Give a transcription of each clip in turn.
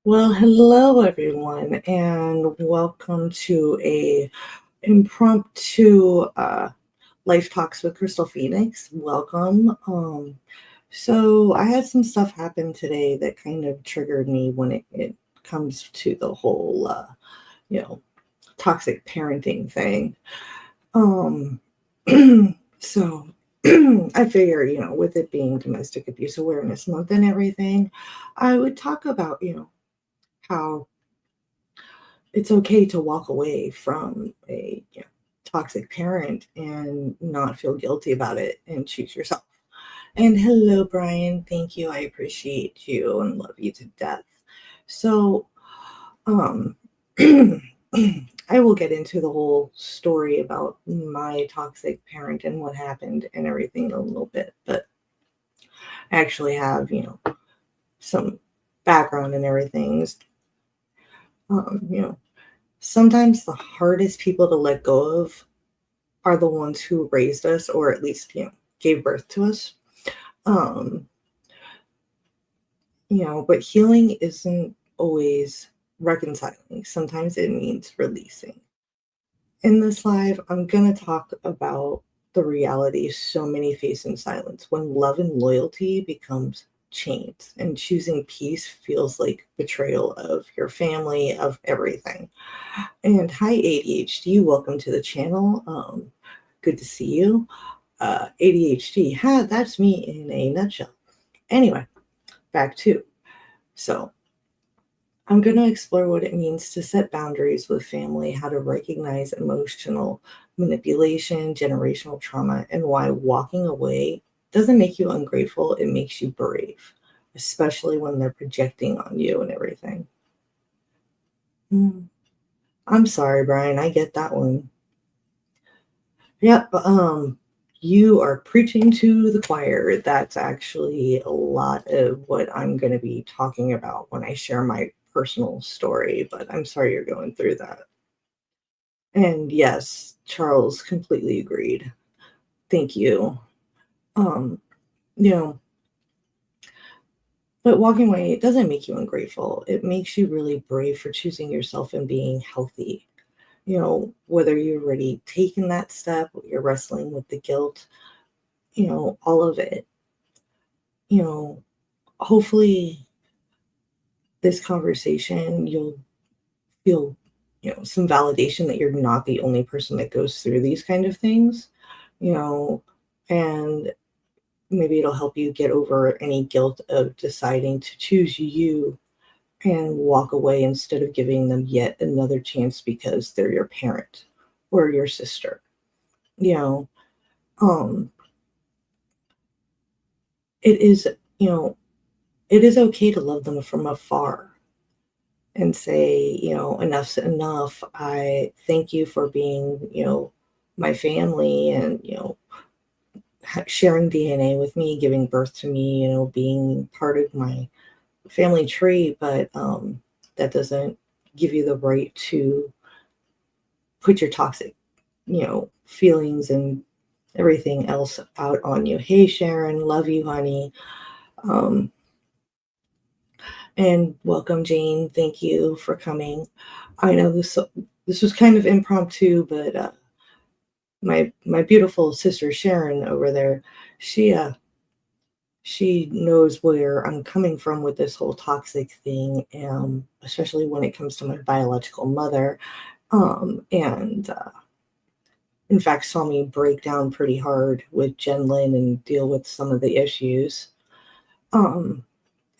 Well, hello everyone, and welcome to a impromptu Life Talks with Crystal Phoenix. Welcome. So I had some stuff happen today that kind of triggered me when it comes to the whole you know, toxic parenting thing. Um so I figure, with it being Domestic Abuse Awareness Month and everything, I would talk about, how it's okay to walk away from a toxic parent and not feel guilty about it and choose yourself. And hello, Brian. Thank you. I appreciate you and love you to death. So, um, I will get into the whole story about my toxic parent and what happened and everything in a little bit, but I actually have, some background and everything. Um, you know, Sometimes the hardest people to let go of are the ones who raised us or at least, gave birth to us. Um, but healing isn't always reconciling. Sometimes it means releasing. In this live, I'm going to talk about the reality so many face in silence when love and loyalty becomes chains and choosing peace feels like betrayal of your family, of everything. And hi, ADHD. Welcome to the channel. Good to see you. ADHD. That's me in a nutshell. Anyway, back to. So, I'm going to explore what it means to set boundaries with family, how to recognize emotional manipulation, generational trauma, and why walking away doesn't make you ungrateful, it makes you brave, especially when they're projecting on you and everything. I'm sorry, Brian. I get that one. Yep. You are preaching to the choir. That's actually a lot of what I'm going to be talking about when I share my personal story, but I'm sorry you're going through that. And yes, Charles completely agreed. Thank you. Um, you know, but walking away, it doesn't make you ungrateful. It makes you really brave for choosing yourself and being healthy. Whether you've already taken that step, you're wrestling with the guilt, all of it. you know, Hopefully this conversation, you'll feel, some validation that you're not the only person that goes through these kind of things, you know, and maybe it'll help you get over any guilt of deciding to choose you and walk away instead of giving them yet another chance because they're your parent or your sister. You know, um, it is, you know, it is okay to love them from afar and say, enough's enough. I thank you for being, my family and, sharing DNA with me, giving birth to me, being part of my family tree. But that doesn't give you the right to put your toxic, feelings and everything else out on you. Hey, Sharon, love you, honey. Um, and welcome, Jane. Thank you for coming. I know this was kind of impromptu, but my beautiful sister Sharon over there, she she knows where I'm coming from with this whole toxic thing, especially when it comes to my biological mother. And in fact, saw me break down pretty hard with Jen Lin and deal with some of the issues. Um,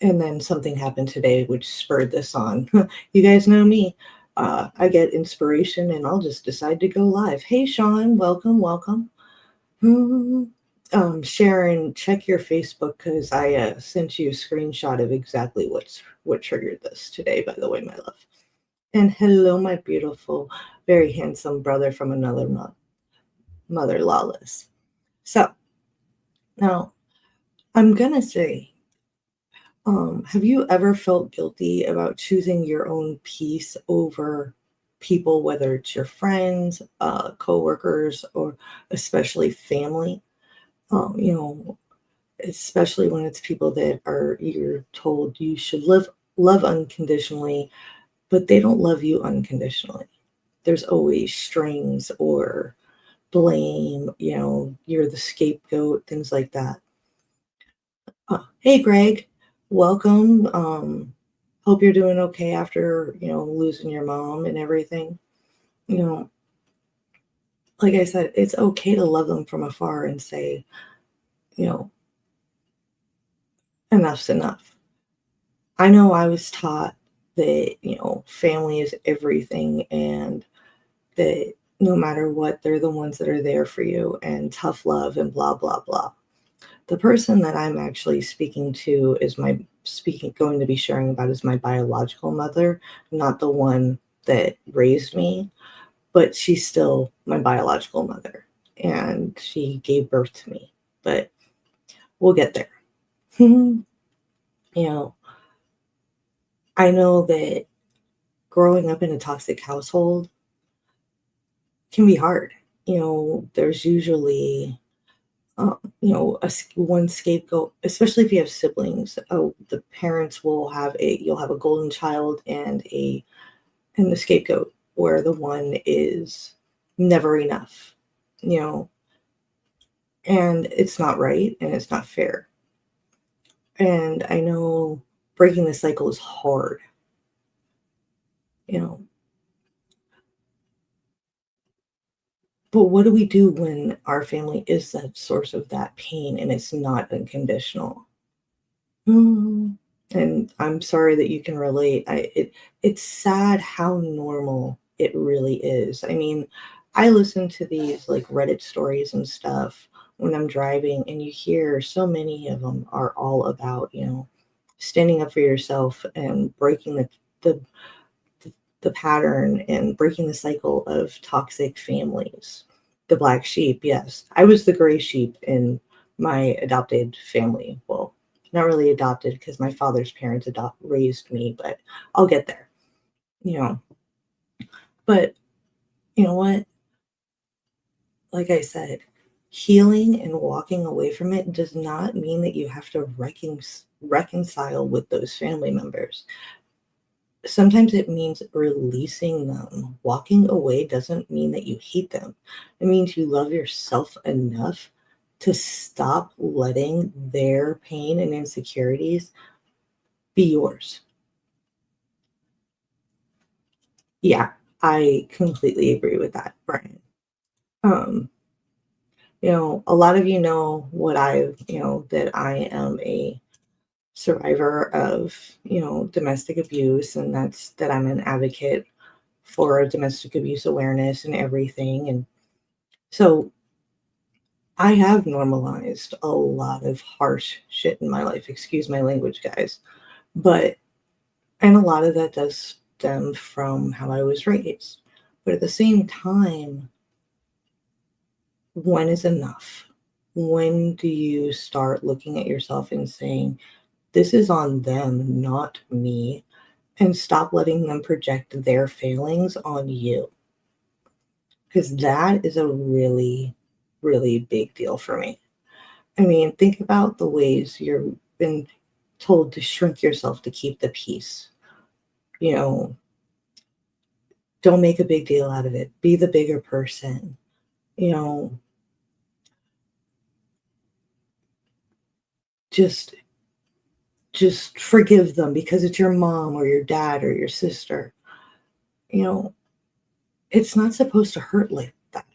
and then something happened today which spurred this on. You guys know me. I get inspiration and I'll just decide to go live. Hey, Sean, welcome, welcome. Hmm. Sharon, check your Facebook because I sent you a screenshot of exactly what triggered this today, by the way, my love. And hello, my beautiful, very handsome brother from another mother, Lawless. So now I'm gonna say, have you ever felt guilty about choosing your own peace over people, whether it's your friends, coworkers, or especially family? You know, especially when it's people that are you're told you should live love unconditionally, but they don't love you unconditionally. There's always strings or blame, you're the scapegoat, things like that. Hey, Greg, welcome. Hope you're doing okay after, losing your mom and everything. You know, like I said, it's okay to love them from afar and say, you know, enough's enough. I know I was taught that, family is everything and that no matter what, they're the ones that are there for you and tough love and blah, blah, blah. The person that I'm actually speaking to is going to be sharing about is my biological mother, not the one that raised me, but she's still my biological mother and she gave birth to me. But we'll get there. you know, I know that growing up in a toxic household can be hard. There's usually one scapegoat, especially if you have siblings. Oh, the parents you'll have a golden child and the scapegoat, where the one is never enough, you know, and it's not right and it's not fair. And I know breaking the cycle is hard, you know, but what do we do when our family is the source of that pain and it's not unconditional? Mm. And I'm sorry that you can relate. It's sad how normal it really is. I mean, I listen to these like Reddit stories and stuff when I'm driving, and you hear so many of them are all about, standing up for yourself and breaking the the pattern and breaking the cycle of toxic families. The black sheep, yes. I was the gray sheep in my adopted family. Well, not really adopted because my father's parents raised me, but I'll get there. You know, but you know what? Like I said, healing and walking away from it does not mean that you have to reconcile with those family members. Sometimes it means releasing them. Walking away doesn't mean that you hate them. It means you love yourself enough to stop letting their pain and insecurities be yours. Yeah, I completely agree with that, Brian. Um, a lot of you know that I am a survivor of, domestic abuse, and that I'm an advocate for domestic abuse awareness and everything. And so I have normalized a lot of harsh shit in my life. Excuse my language, guys. But, and a lot of that does stem from how I was raised. But at the same time, when is enough? When do you start looking at yourself and saying, this is on them, not me, and stop letting them project their failings on you? Because that is a really, really big deal for me. I mean, think about the ways you've been told to shrink yourself to keep the peace. You know, don't make a big deal out of it. Be the bigger person. You know, just just forgive them because it's your mom or your dad or your sister. You know, it's not supposed to hurt like that.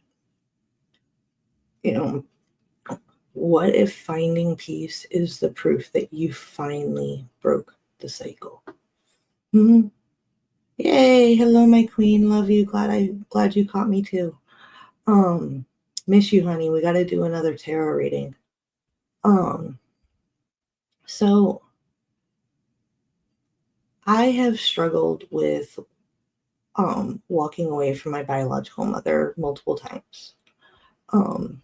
You know, what if finding peace is the proof that you finally broke the cycle? Mhm. Yay, hello my queen, love you. Glad you caught me too. Um, miss you, honey. We got to do another tarot reading. Um, so I have struggled with walking away from my biological mother multiple times. Um,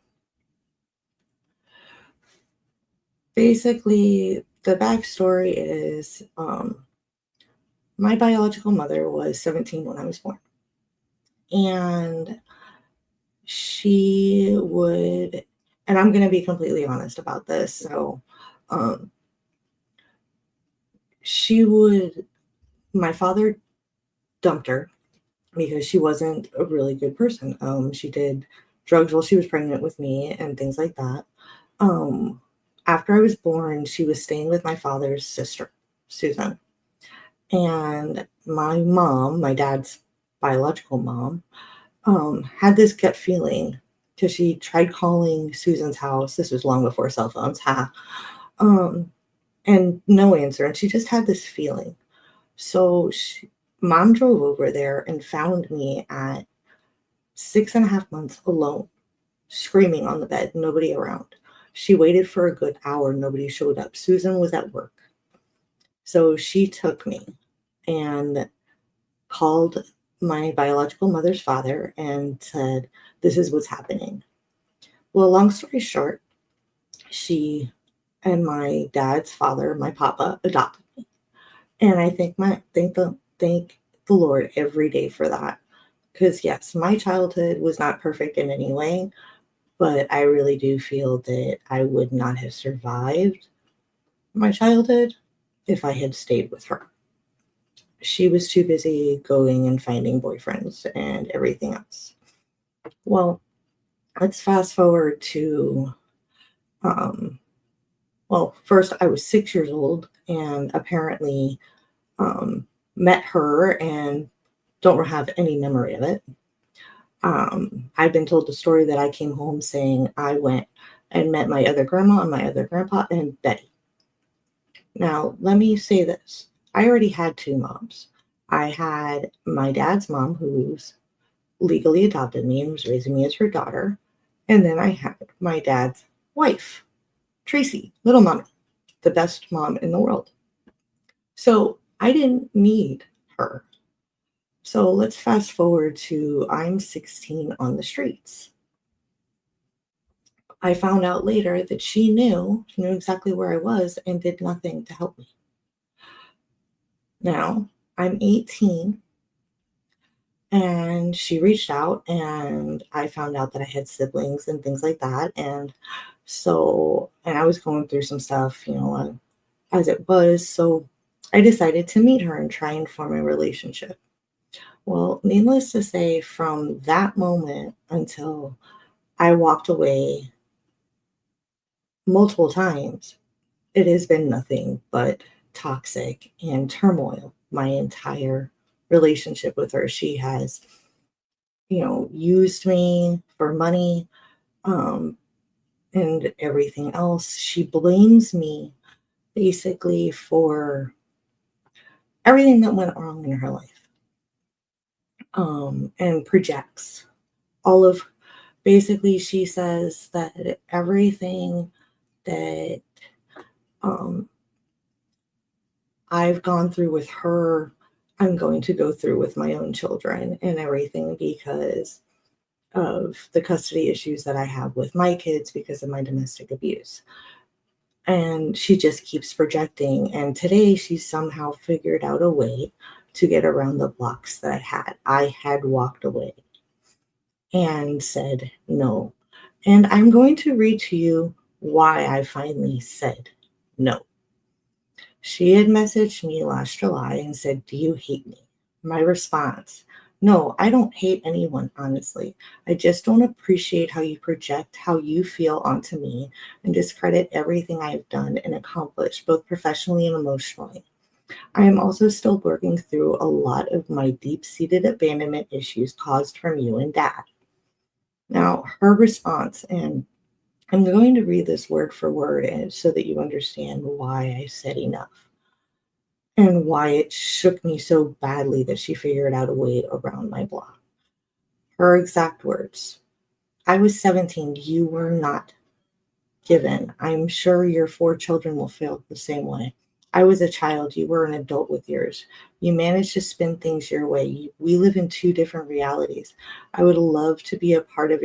basically, the backstory is my biological mother was 17 when I was born, and she would, and I'm going to be completely honest about this. So, um, she would My father dumped her because she wasn't a really good person. She did drugs while she was pregnant with me and things like that. Um, After I was born, she was staying with my father's sister, Susan. And my mom, my dad's biological mom, had this gut feeling because she tried calling Susan's house. This was long before cell phones, um, and no answer. And she just had this feeling. So mom drove over there and found me at 6.5 months alone, screaming on the bed, nobody around. She waited for a good hour, nobody showed up. Susan was at work. So she took me and called my biological mother's father and said, "This is what's happening." Well, long story short, she and my dad's father, my papa, adopted me. And I thank the Lord every day for that. Because yes, my childhood was not perfect in any way, but I really do feel that I would not have survived my childhood if I had stayed with her. She was too busy going and finding boyfriends and everything else. Well, let's fast forward to, um, well, first I was 6 years old and apparently um, met her and don't have any memory of it. I've been told the story that I came home saying I went and met my other grandma and my other grandpa and Betty. Now, let me say this. I already had two moms. I had my dad's mom, who's legally adopted me and was raising me as her daughter. And then I had my dad's wife, Tracy, little mommy, the best mom in the world. So I didn't need her. So let's fast forward to I'm 16 on the streets. I found out later that she knew exactly where I was and did nothing to help me. Now I'm 18 and she reached out and I found out that I had siblings and things like that. And I was going through some stuff, as it was. So I decided to meet her and try and form a relationship. Well, needless to say, from that moment until I walked away multiple times, it has been nothing but toxic and turmoil. My entire relationship with her, she has, used me for money, um, and everything else. She blames me basically for everything that went wrong in her life, and projects all of basically, she says that everything that um, I've gone through with her, I'm going to go through with my own children and everything because of the custody issues that I have with my kids because of my domestic abuse. And she just keeps projecting. And today she somehow figured out a way to get around the blocks that I had. I had walked away and said no. And I'm going to read to you why I finally said no. She had messaged me last July and said, "Do you hate me?" My response: "No, I don't hate anyone, honestly. I just don't appreciate how you project how you feel onto me and discredit everything I've done and accomplished, both professionally and emotionally. I am also still working through a lot of my deep seated abandonment issues caused from you and dad." Now, her response, and I'm going to read this word for word so that you understand why I said enough and why it shook me so badly that she figured out a way around my block. Her exact words: "I was 17. You were not given. I'm sure your four children will feel the same way. I was a child. You were an adult with yours. You managed to spin things your way. We live in two different realities. I would love to be a part of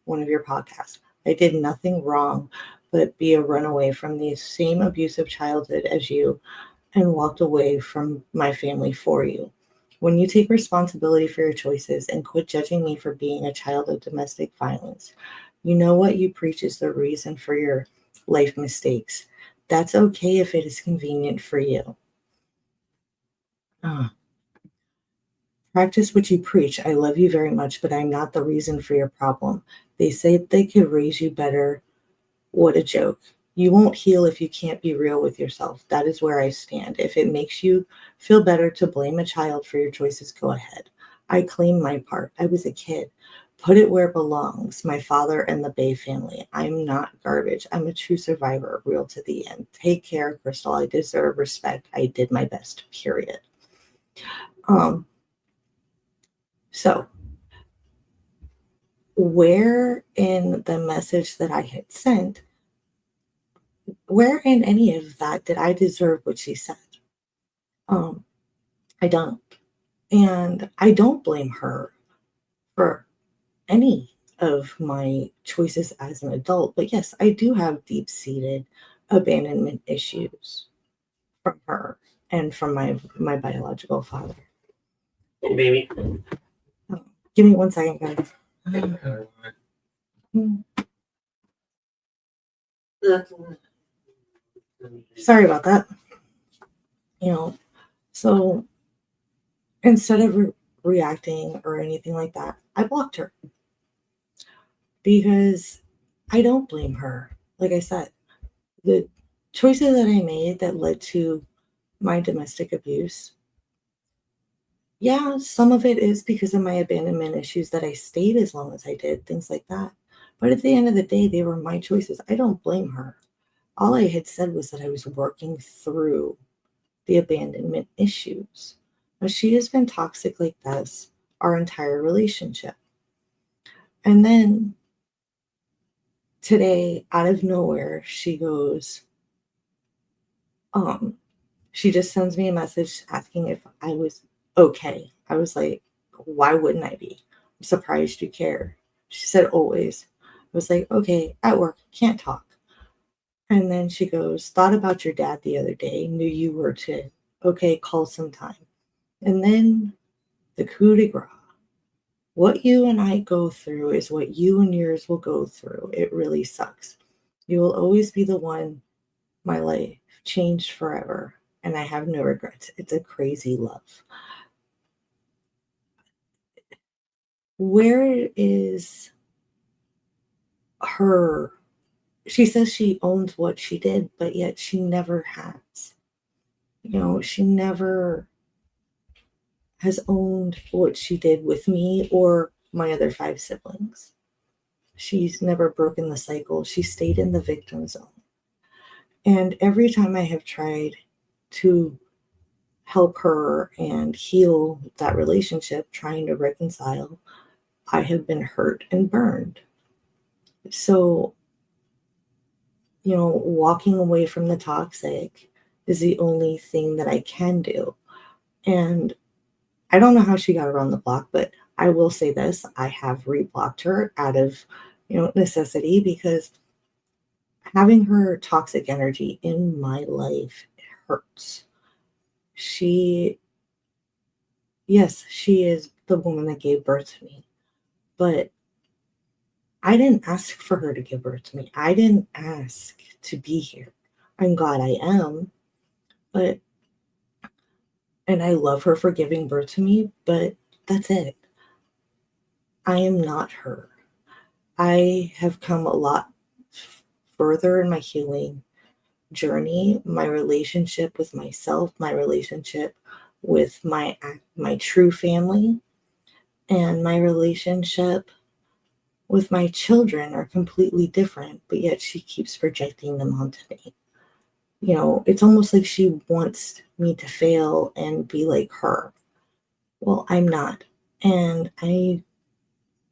one of your podcasts. I did nothing wrong but be a runaway from the same abusive childhood as you and walked away from my family for you. When you take responsibility for your choices and quit judging me for being a child of domestic violence, you know what you preach is the reason for your life mistakes. That's okay if it is convenient for you." Uh, Practice what you preach. I love you very much, but I'm not the reason for your problem. They say they could raise you better. What a joke. You won't heal if you can't be real with yourself. That is where I stand. If it makes you feel better to blame a child for your choices, go ahead. I claim my part. I was a kid. Put it where it belongs. My father and the Bay family. I'm not garbage. I'm a true survivor, real to the end. Take care, Crystal. I deserve respect. I did my best, period. Um, so where in the message that I had sent, where in any of that did I deserve what she said? Um, I don't. And I don't blame her for any of my choices as an adult. But yes, I do have deep seated abandonment issues from her and from my biological father. Hey, baby. Oh, give me 1 second, guys. Sorry about that. So instead of reacting or anything like that, I blocked her because I don't blame her. Like I said, the choices that I made that led to my domestic abuse, yeah, some of it is because of my abandonment issues that I stayed as long as I did, things like that. But at the end of the day, they were my choices. I don't blame her. All I had said was that I was working through the abandonment issues. But she has been toxic like this our entire relationship. And then today, out of nowhere, she goes, um, she just sends me a message asking if I was okay. I was like, why wouldn't I be? I'm surprised you care. She said, always. I was like, okay, at work, can't talk. And then she goes, thought about your dad the other day, knew you were too. Okay, call sometime. And then the coup de grace. What you and I go through is what you and yours will go through. It really sucks. You will always be the one. My life changed forever, and I have no regrets. It's a crazy love. Where is her? She says she owns what she did, but yet she never has. She never has owned what she did with me or my other 5 siblings. She's never broken the cycle. She stayed in the victim zone. And every time I have tried to help her and heal that relationship, trying to reconcile, I have been hurt and burned. So, walking away from the toxic is the only thing that I can do. And I don't know how she got around the block, but I will say this, I have reblocked her out of, necessity, because having her toxic energy in my life hurts. She, yes, she is the woman that gave birth to me, but I didn't ask for her to give birth to me. I didn't ask to be here. I'm glad I am, but, and I love her for giving birth to me, but that's it. I am not her. I have come a lot further in my healing journey, my relationship with myself, my relationship with my true family, and my relationship with my children are completely different, but yet she keeps projecting them onto me. It's almost like she wants me to fail and be like her. Well, I'm not. And I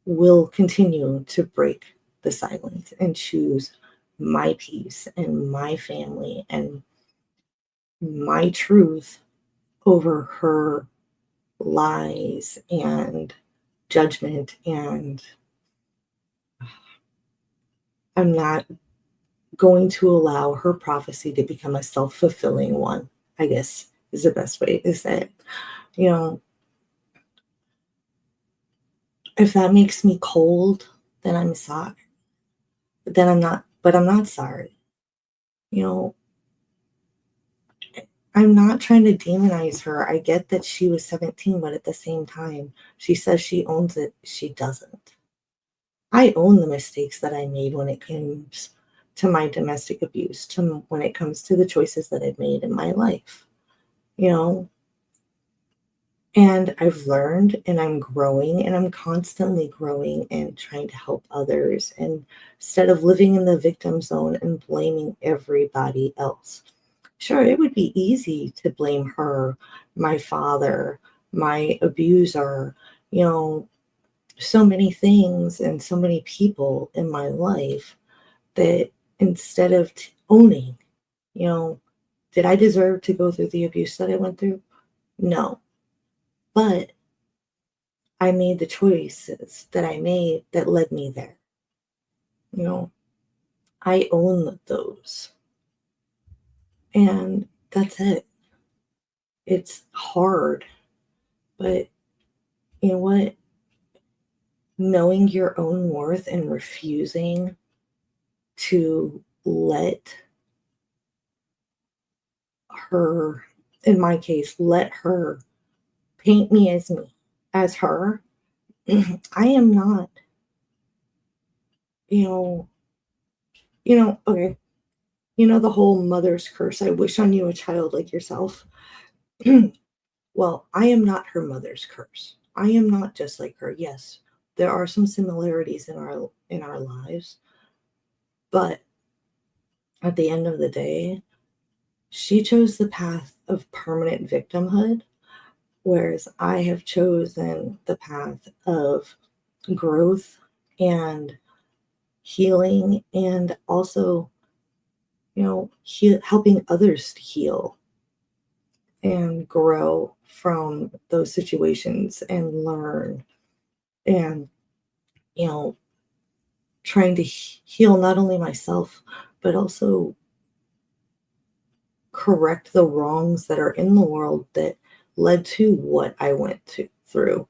will continue to break the silence and choose my peace and my family and my truth over her lies and judgment. And I'm not going to allow her prophecy to become a self-fulfilling one, I guess is the best way to say it. You know, if that makes me cold, then I'm sorry. But I'm not sorry. You know, I'm not trying to demonize her. I get that she was 17, but at the same time, she says she owns it. She doesn't. I own the mistakes that I made when it comes to my domestic abuse, when it comes to the choices that I've made in my life, you know, and I've learned and I'm growing and I'm constantly growing and trying to help others, and instead of living in the victim zone and blaming everybody else. Sure, it would be easy to blame her, my father, my abuser, you know, so many things and so many people in my life that instead of owning, you know, did I deserve to go through the abuse that I went through? No. But I made the choices that I made that led me there. You know, I own those. And that's it. It's hard, but you know what? Knowing your own worth and refusing to let her, in my case, let her paint me as me, as her. I am not, you know, okay, the whole mother's curse. I wish on you a child like yourself. Well, I am not her mother's curse. I am not just like her. Yes, there are some similarities in our lives, but at the end of the day, she chose the path of permanent victimhood, whereas I have chosen the path of growth and healing, and also, helping others to heal and grow from those situations and learn, and, you know, trying to heal not only myself, but also correct the wrongs that are in the world that led to what I went through,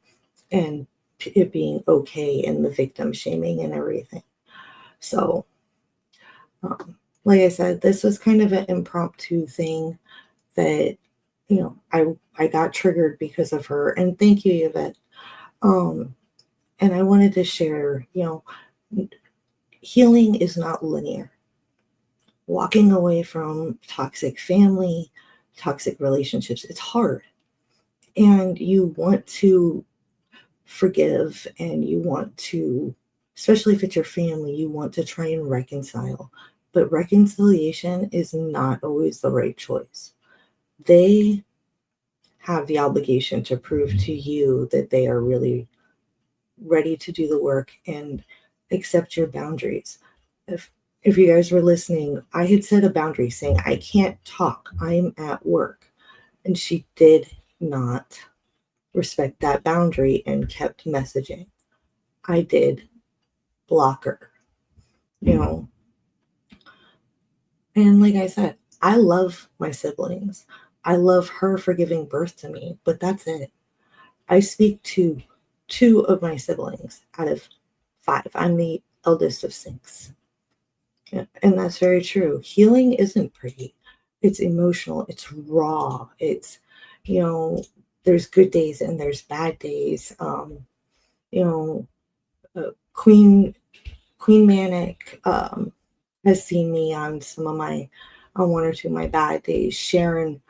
and it being okay, and the victim shaming and everything. So, like I said, this was kind of an impromptu thing that, I got triggered because of her. And thank you, Yvette. Um, and I wanted to share, healing is not linear. Walking away from toxic family, toxic relationships, it's hard. And you want to forgive, and you want to, especially if it's your family, you want to try and reconcile. But reconciliation is not always the right choice. They have the obligation to prove to you that they are really ready to do the work and accept your boundaries. If you guys were listening, I had set a boundary saying I can't talk. I'm at work. And she did not respect that boundary and kept messaging. I did block her, you know. And like I said, I love my siblings. I love her for giving birth to me, but that's it. I speak to two of my siblings out of five. I'm the eldest of six. Yeah, and that's very true. Healing isn't pretty. It's emotional. It's raw. It's, you know, there's good days and there's bad days. You know, Queen Manic has seen me on some of on one or two of my bad days. Sharon,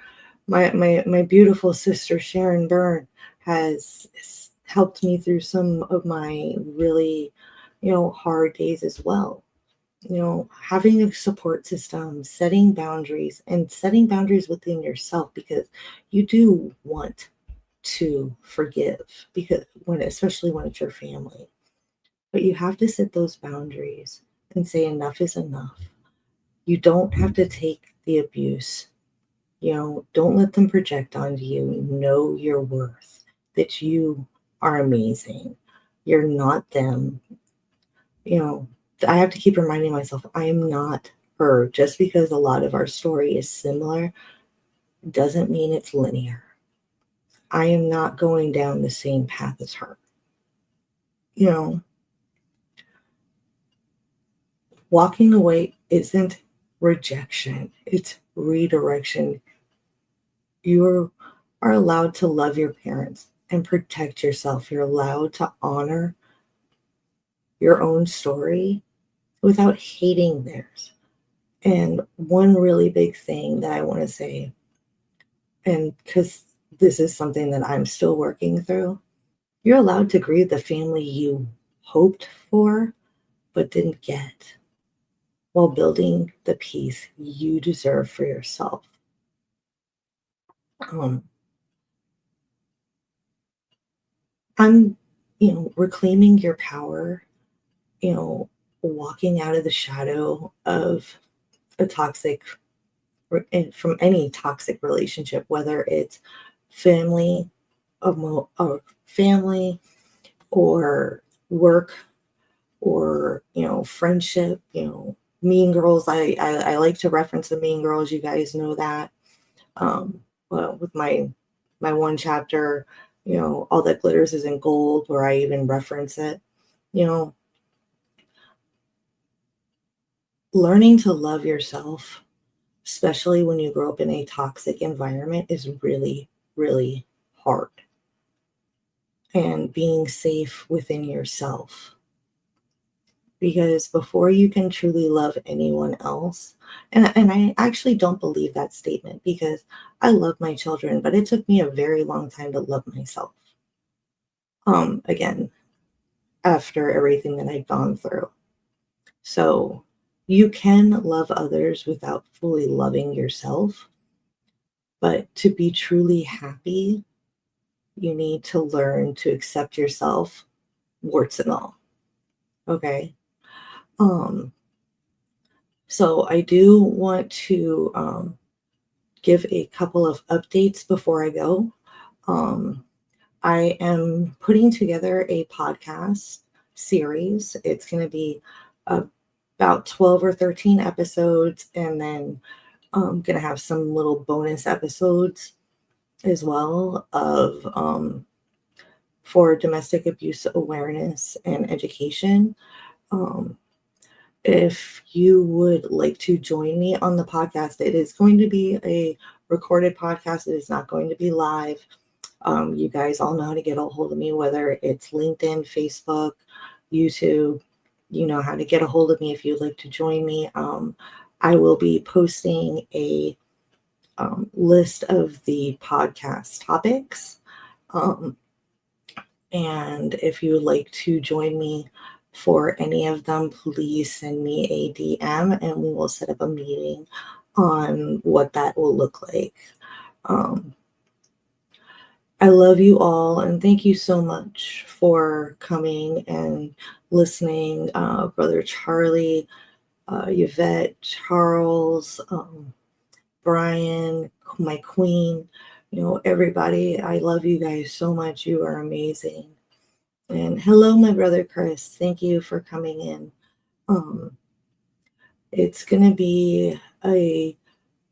my beautiful sister Sharon Byrne, has helped me through some of my really, hard days as well. Having a support system, setting boundaries, and setting boundaries within yourself, because you do want to forgive, because especially when it's your family, but you have to set those boundaries and say enough is enough. You don't have to take the abuse. Don't let them project onto you. Know your worth, that you are amazing. You're not them. I have to keep reminding myself I am not her. Just because a lot of our story is similar doesn't mean it's linear. I am not going down the same path as her. Walking away isn't rejection, it's redirection. You are allowed to love your parents and protect yourself. You're allowed to honor your own story without hating theirs. And one really big thing that I want to say, and because this is something that I'm still working through, you're allowed to grieve the family you hoped for but didn't get while building the peace you deserve for yourself. Um, I'm, reclaiming your power, you know, walking out of the shadow of a toxic, from any toxic relationship, whether it's family, or family, or work, or friendship. Mean Girls. I like to reference the Mean Girls. You guys know that. Well, with my one chapter, all that glitters isn't gold, where I even reference it. You know, learning to love yourself, especially when you grow up in a toxic environment, is really, really hard. And being safe within yourself, because before you can truly love anyone else, and I actually don't believe that statement, because I love my children, but it took me a very long time to love myself. Again, after everything that I've gone through. So you can love others without fully loving yourself, but to be truly happy, you need to learn to accept yourself, warts and all. Okay. Um, so I do want to give a couple of updates before I go. Um, I am putting together a podcast series. It's going to be about 12 or 13 episodes, and then I'm going to have some little bonus episodes as well of for domestic abuse awareness and education. Um, if you would like to join me on the podcast, it is going to be a recorded podcast. It is not going to be live. You guys all know how to get a hold of me, whether it's LinkedIn, Facebook, YouTube. You know how to get a hold of me if you'd like to join me. I will be posting a list of the podcast topics. And if you would like to join me for any of them, please send me a DM and we will set up a meeting on what that will look like. I love you all, and thank you so much for coming and listening. Brother Charlie, Yvette, Charles, Brian, my queen, everybody. I love you guys so much. You are amazing. And hello, my brother Chris. Thank you for coming in. It's going to be a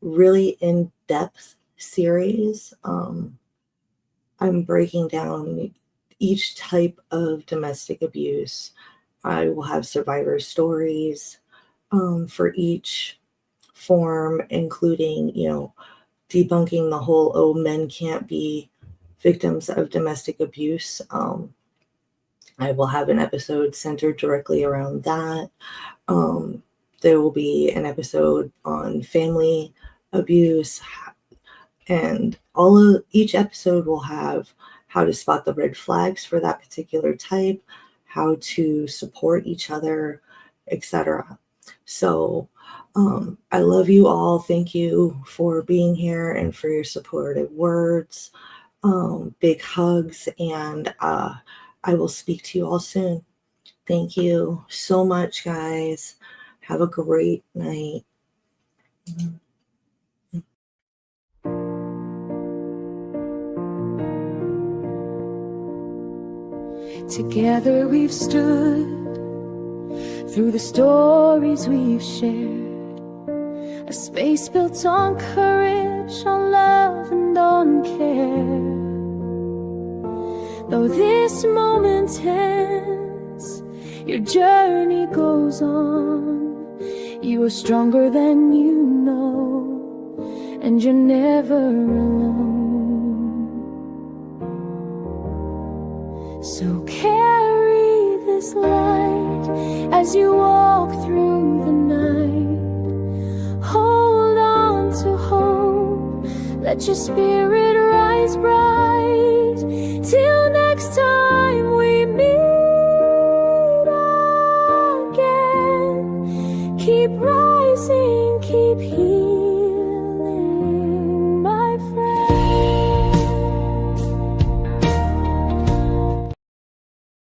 really in-depth series. I'm breaking down each type of domestic abuse. I will have survivor stories for each form, including, debunking the whole, oh, men can't be victims of domestic abuse. I will have an episode centered directly around that. There will be an episode on family abuse, and each episode will have how to spot the red flags for that particular type, how to support each other, etc. So I love you all. Thank you for being here and for your supportive words. Big hugs, and I will speak to you all soon. Thank you so much, guys. Have a great night. Together we've stood through the stories we've shared, a space built on courage, on love and on care. Though this moment ends, your journey goes on. You are stronger than you know, and you're never alone. So carry this light as you walk through the night. Hold on to hope, let your spirit rise